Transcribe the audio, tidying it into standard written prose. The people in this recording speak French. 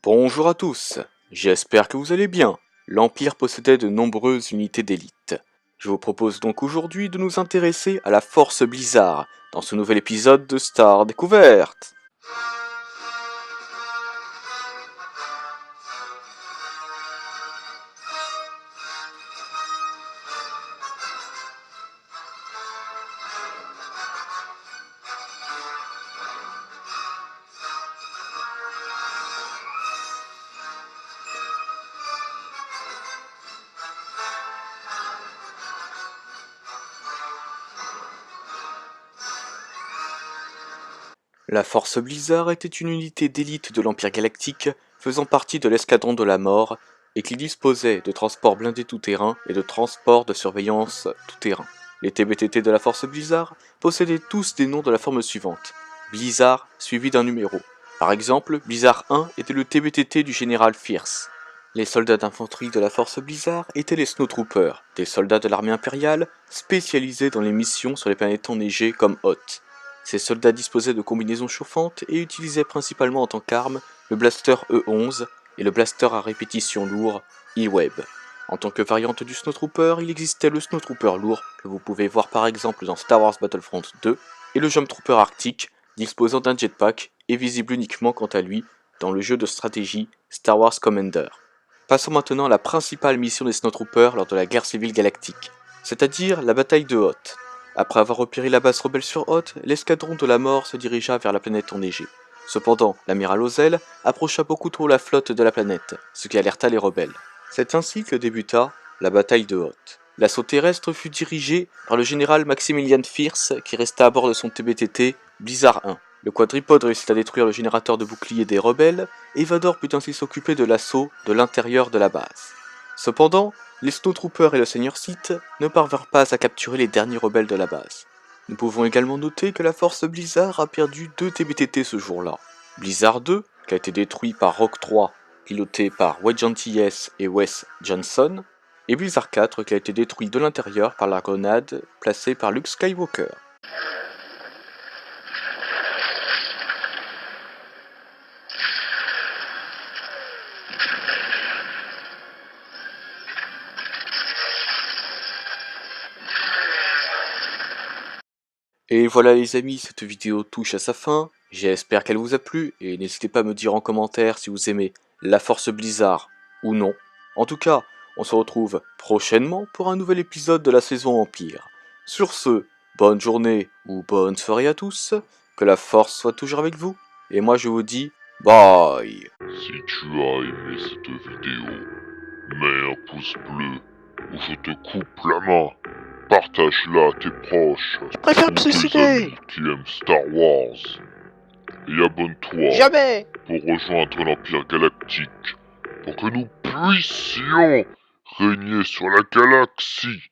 Bonjour à tous, j'espère que vous allez bien. L'Empire possédait de nombreuses unités d'élite. Je vous propose donc aujourd'hui de nous intéresser à la Force Blizzard dans ce nouvel épisode de Star Découverte. La Force Blizzard était une unité d'élite de l'Empire Galactique faisant partie de l'Escadron de la Mort et qui disposait de transports blindés tout-terrain et de transports de surveillance tout-terrain. Les TBTT de la Force Blizzard possédaient tous des noms de la forme suivante. Blizzard suivi d'un numéro. Par exemple, Blizzard 1 était le TBTT du général Fierce. Les soldats d'infanterie de la Force Blizzard étaient les Snowtroopers, des soldats de l'armée impériale spécialisés dans les missions sur les planètes enneigées comme Hoth. Ces soldats disposaient de combinaisons chauffantes et utilisaient principalement en tant qu'arme le blaster E11 et le blaster à répétition lourd E-Web. En tant que variante du Snowtrooper, il existait le Snowtrooper lourd que vous pouvez voir par exemple dans Star Wars Battlefront 2 et le Jump Trooper arctique disposant d'un jetpack et visible uniquement quant à lui dans le jeu de stratégie Star Wars Commander. Passons maintenant à la principale mission des Snowtroopers lors de la guerre civile galactique, c'est-à-dire la bataille de Hoth. Après avoir repéré la base rebelle sur Hoth, l'escadron de la mort se dirigea vers la planète enneigée. Cependant, l'amiral Ozzel approcha beaucoup trop la flotte de la planète, ce qui alerta les rebelles. C'est ainsi que débuta la bataille de Hoth. L'assaut terrestre fut dirigé par le général Maximilian Fierce qui resta à bord de son TBTT Blizzard 1. Le quadripode réussit à détruire le générateur de bouclier des rebelles et Vador put ainsi s'occuper de l'assaut de l'intérieur de la base. Cependant, les Snowtroopers et le Seigneur Sith ne parvinrent pas à capturer les derniers rebelles de la base. Nous pouvons également noter que la Force Blizzard a perdu 2 TBTT ce jour-là. Blizzard 2, qui a été détruit par Rogue 3, piloté par Wedge Antilles et Wes Johnson, et Blizzard 4, qui a été détruit de l'intérieur par la grenade placée par Luke Skywalker. Et voilà les amis, cette vidéo touche à sa fin, j'espère qu'elle vous a plu, et n'hésitez pas à me dire en commentaire si vous aimez la Force Blizzard ou non. En tout cas, on se retrouve prochainement pour un nouvel épisode de la saison Empire. Sur ce, bonne journée ou bonne soirée à tous, que la Force soit toujours avec vous, et moi je vous dis bye. Si tu as aimé cette vidéo, mets un pouce bleu ou je te coupe la main. Partage-la à tes proches Je préfère me ou tes suicider. amis qui aiment Star Wars. Et abonne-toi Jamais. pour rejoindre l'Empire Galactique pour que nous puissions régner sur la galaxie.